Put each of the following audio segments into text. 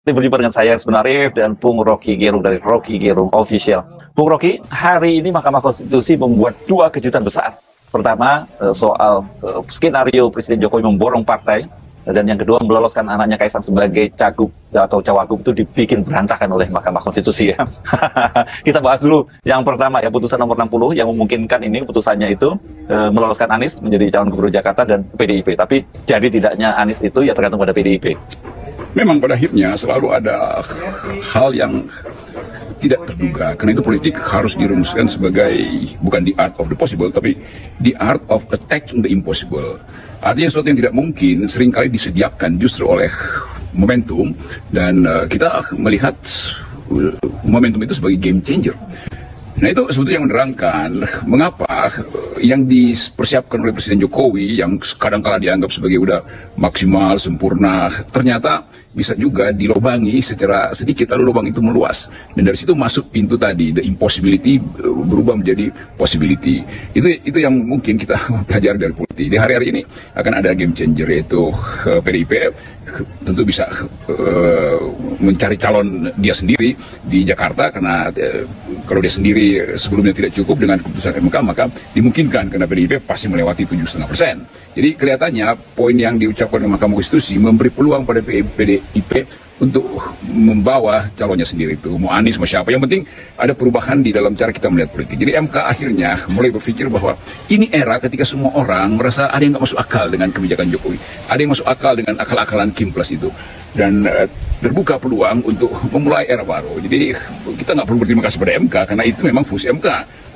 Berjumpa dengan saya sebenarnya dan Bung Rocky Gerung dari Rocky Gerung Official. Bung Rocky, hari ini Mahkamah Konstitusi membuat dua kejutan besar. Pertama, soal skenario Presiden Jokowi memborong partai, dan yang kedua meloloskan anaknya Kaisang sebagai cagup atau cawagup itu dibikin berantakan oleh Mahkamah Konstitusi ya. Kita bahas dulu yang pertama ya, putusan nomor 60 yang memungkinkan ini putusannya itu meloloskan Anies menjadi calon gubernur Jakarta dan PDIP. Tapi jadi tidaknya Anies itu ya tergantung pada PDIP. Memang pada akhirnya selalu ada hal yang tidak terduga, karena itu politik harus dirumuskan sebagai bukan the art of the possible, tapi the art of attacking the impossible. Artinya sesuatu yang tidak mungkin seringkali disediakan justru oleh momentum, dan kita melihat momentum itu sebagai game changer. Nah, itu sebetulnya yang menerangkan mengapa yang dipersiapkan oleh Presiden Jokowi yang kadang-kala dianggap sebagai udah maksimal, sempurna, ternyata bisa juga dilobangi secara sedikit, lalu lubang itu meluas. Dan dari situ masuk pintu tadi, the impossibility berubah menjadi possibility. Itu yang mungkin kita pelajari dari politik. Di hari-hari ini akan ada game changer, yaitu PDIP tentu bisa mencari calon dia sendiri di Jakarta, karena kalau dia sendiri sebelumnya tidak cukup dengan keputusan MK, maka dimungkinkan karena PDIP pasti melewati 7,5%. Jadi kelihatannya poin yang diucapkan oleh Mahkamah Konstitusi memberi peluang pada PDIP untuk membawa calonnya sendiri, itu mau Anies mau siapa, yang penting ada perubahan di dalam cara kita melihat politik. Jadi MK akhirnya mulai berpikir bahwa ini era ketika semua orang merasa ada yang nggak masuk akal dengan kebijakan Jokowi, ada yang masuk akal dengan akal-akalan Kim Plus itu, dan terbuka peluang untuk memulai era baru. Jadi kita nggak perlu berterima kasih pada MK, karena itu memang fungsi MK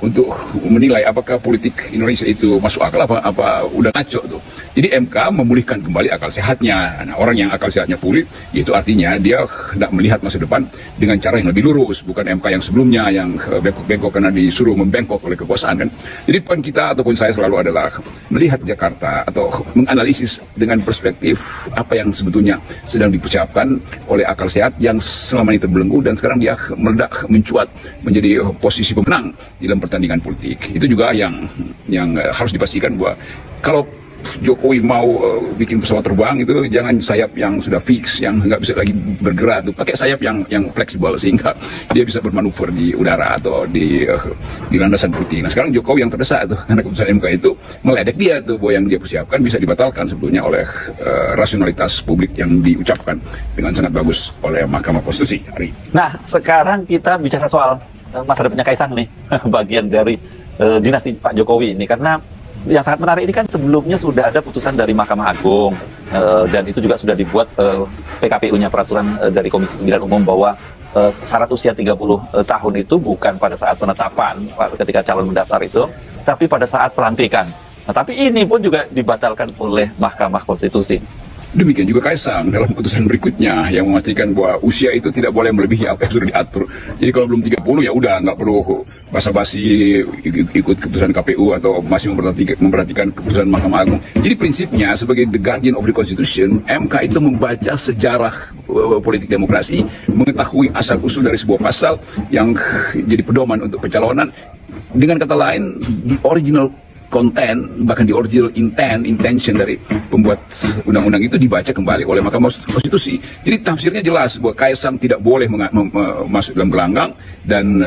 untuk menilai apakah politik Indonesia itu masuk akal apa udah ngaco tuh. Jadi MK memulihkan kembali akal sehatnya. Nah, orang yang akal sehatnya pulih, itu artinya dia hendak melihat masa depan dengan cara yang lebih lurus, bukan MK yang sebelumnya yang bengkok-bengkok karena disuruh membengkok oleh kekuasaan kan. Jadi poin kita ataupun saya selalu adalah melihat Jakarta atau menganalisis dengan perspektif apa yang sebetulnya sedang dipersiapkan oleh akal sehat yang selama ini terbelenggu dan sekarang dia meledak mencuat menjadi posisi pemenang di dalam pertandingan politik. Itu juga yang harus dipastikan bahwa kalau Jokowi mau bikin pesawat terbang itu jangan sayap yang sudah fix, yang nggak bisa lagi bergerak, tuh pakai sayap yang fleksibel sehingga dia bisa bermanuver di udara atau di landasan politik. Nah, sekarang Jokowi yang terdesak tuh karena keputusan MK itu meledek dia tuh, bahwa yang dia persiapkan bisa dibatalkan sebetulnya oleh rasionalitas publik yang diucapkan dengan sangat bagus oleh Mahkamah Konstitusi hari ini. Nah, sekarang kita bicara soal masa depannya Kaisang nih, bagian dari dinasti Pak Jokowi ini, karena yang sangat menarik ini kan sebelumnya sudah ada putusan dari Mahkamah Agung, dan itu juga sudah dibuat PKPU-nya, peraturan dari Komisi Pemilihan Umum, bahwa syarat usia 30 tahun itu bukan pada saat penetapan ketika calon mendaftar itu, tapi pada saat pelantikan. Nah, tapi ini pun juga dibatalkan oleh Mahkamah Konstitusi. Demikian juga Kaisang dalam putusan berikutnya yang memastikan bahwa usia itu tidak boleh melebihi apa yang sudah diatur. Jadi kalau belum 30 ya udah nggak perlu basa-basi ikut keputusan KPU atau masih memperhatikan keputusan Mahkamah Agung. Jadi prinsipnya sebagai the guardian of the Constitution, MK itu membaca sejarah politik demokrasi, mengetahui asal-usul dari sebuah pasal yang jadi pedoman untuk pencalonan. Dengan kata lain, the original konten, bahkan di original intention dari pembuat undang-undang itu dibaca kembali oleh Mahkamah Konstitusi. Jadi tafsirnya jelas bahwa Kaisang tidak boleh masuk dalam gelanggang dan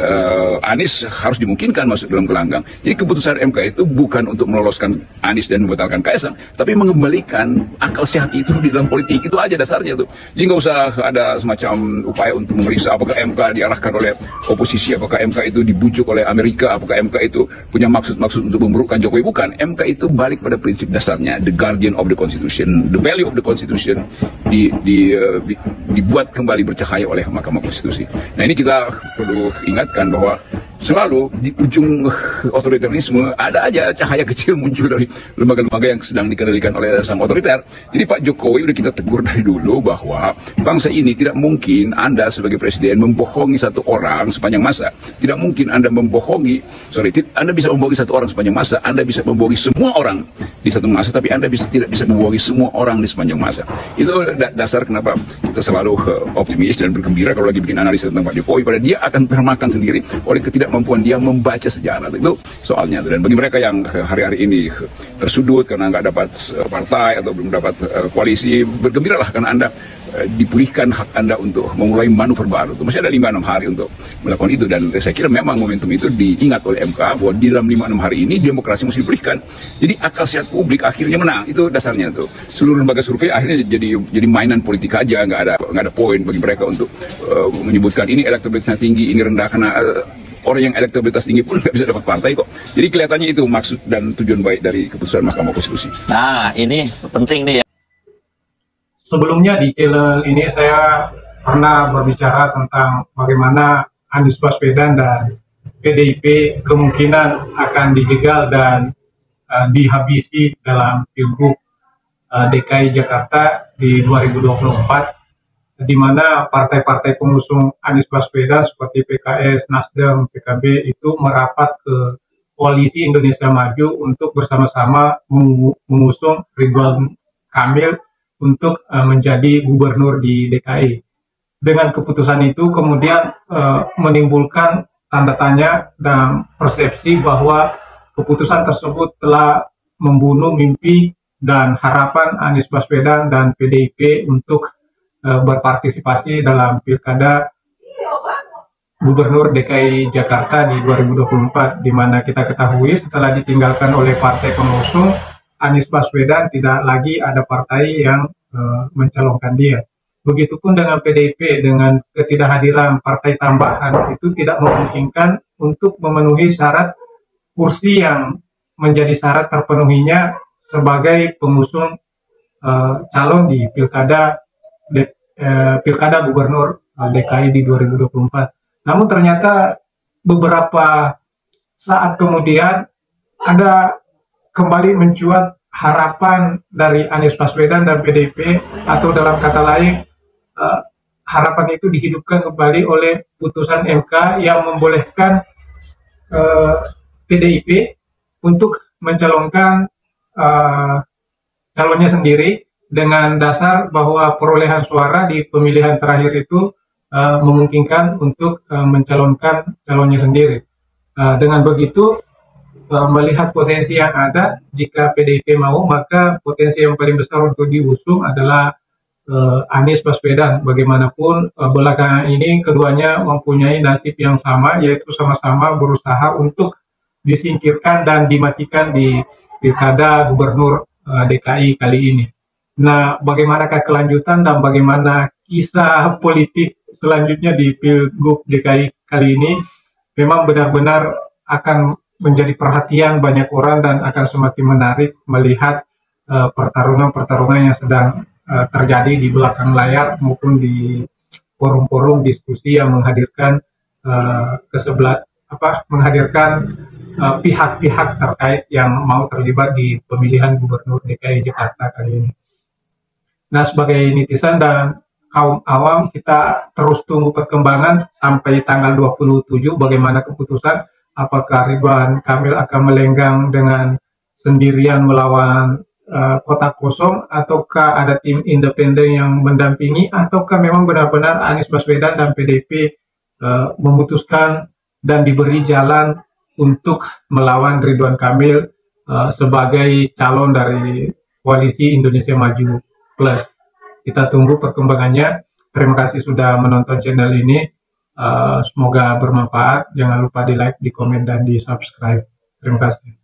Anies harus dimungkinkan masuk dalam gelanggang. Jadi keputusan MK itu bukan untuk meloloskan Anies dan membatalkan Kaisang, tapi mengembalikan akal sehat itu di dalam politik. Itu aja dasarnya tuh. Jadi nggak usah ada semacam upaya untuk memeriksa apakah MK diarahkan oleh oposisi, apakah MK itu dibujuk oleh Amerika, apakah MK itu punya maksud-maksud untuk memburukkan Jokowi. Bukan, MK itu balik pada prinsip dasarnya, the guardian of the Constitution, the value of the Constitution dibuat kembali bercahaya oleh Mahkamah Konstitusi. Nah, ini kita perlu ingatkan bahwa selalu di ujung otoritarisme ada aja cahaya kecil muncul dari lembaga-lembaga yang sedang dikendalikan oleh sang otoriter. Jadi Pak Jokowi udah kita tegur dari dulu bahwa bangsa ini tidak mungkin Anda sebagai presiden membohongi satu orang sepanjang masa. Tidak mungkin Anda Anda bisa membohongi satu orang sepanjang masa, Anda bisa membohongi semua orang di satu masa, tapi Anda tidak bisa membohongi semua orang di sepanjang masa. Itu dasar kenapa kita selalu optimis dan bergembira kalau lagi bikin analisis tentang Pak Jokowi, pada dia akan termakan sendiri oleh ketidakmampuan dia membaca sejarah. Itu soalnya. Dan bagi mereka yang hari-hari ini tersudut karena nggak dapat partai atau belum dapat koalisi, bergembiralah karena Anda dipulihkan hak Anda untuk memulai manuver baru. Masih ada 5-6 hari untuk melakukan itu, dan saya kira memang momentum itu diingat oleh MK bahwa di dalam 5-6 hari ini demokrasi mesti dipulihkan. Jadi akal sehat publik akhirnya menang, itu dasarnya tuh. Seluruh lembaga survei akhirnya jadi mainan politik aja, nggak ada poin bagi mereka untuk menyebutkan ini elektabilitasnya tinggi, ini rendah, karena orang yang elektabilitas tinggi pun nggak bisa dapat partai kok. Jadi kelihatannya itu maksud dan tujuan baik dari keputusan Mahkamah Konstitusi. Nah, ini penting nih ya. Sebelumnya di channel ini saya pernah berbicara tentang bagaimana Anies Baswedan dan PDIP kemungkinan akan dijegal dan dihabisi dalam Pilgub DKI Jakarta di 2024, di mana partai-partai pengusung Anies Baswedan seperti PKS, Nasdem, PKB itu merapat ke Koalisi Indonesia Maju untuk bersama-sama mengusung Ridwan Kamil untuk menjadi gubernur di DKI. Dengan keputusan itu kemudian menimbulkan tanda tanya dan persepsi bahwa keputusan tersebut telah membunuh mimpi dan harapan Anies Baswedan dan PDIP untuk berpartisipasi dalam pilkada Gubernur DKI Jakarta di 2024, di mana kita ketahui setelah ditinggalkan oleh partai pengusung, Anies Baswedan tidak lagi ada partai yang mencalonkan dia. Begitupun dengan PDIP, dengan ketidakhadiran partai tambahan itu tidak memungkinkan untuk memenuhi syarat kursi yang menjadi syarat terpenuhinya sebagai pengusung calon di pilkada gubernur DKI di 2024. Namun ternyata beberapa saat kemudian ada kembali mencuat harapan dari Anies Baswedan dan PDIP, atau dalam kata lain harapan itu dihidupkan kembali oleh putusan MK yang membolehkan PDIP untuk mencalonkan calonnya sendiri dengan dasar bahwa perolehan suara di pemilihan terakhir itu memungkinkan untuk mencalonkan calonnya sendiri. Dengan begitu, melihat potensi yang ada, jika PDIP mau, maka potensi yang paling besar untuk diusung adalah Anies Baswedan. Bagaimanapun belakangan ini keduanya mempunyai nasib yang sama, yaitu sama-sama berusaha untuk disingkirkan dan dimatikan di pilkada gubernur DKI kali ini. Nah, bagaimanakah kelanjutan dan bagaimana kisah politik selanjutnya di Pilgub DKI kali ini memang benar-benar akan menjadi perhatian banyak orang dan akan semakin menarik melihat pertarungan-pertarungan yang sedang terjadi di belakang layar maupun di forum-forum diskusi yang menghadirkan menghadirkan pihak-pihak terkait yang mau terlibat di pemilihan gubernur DKI Jakarta kali ini. Nah, sebagai netizen dan kaum awam, kita terus tunggu perkembangan sampai tanggal 27 bagaimana keputusan, apakah Ridwan Kamil akan melenggang dengan sendirian melawan kota kosong, ataukah ada tim independen yang mendampingi, ataukah memang benar-benar Anies Baswedan dan PDIP memutuskan dan diberi jalan untuk melawan Ridwan Kamil sebagai calon dari Koalisi Indonesia Maju Plus. Kita tunggu perkembangannya. Terima kasih sudah menonton channel ini. Semoga bermanfaat. Jangan lupa di like, di komen, dan di subscribe. Terima kasih.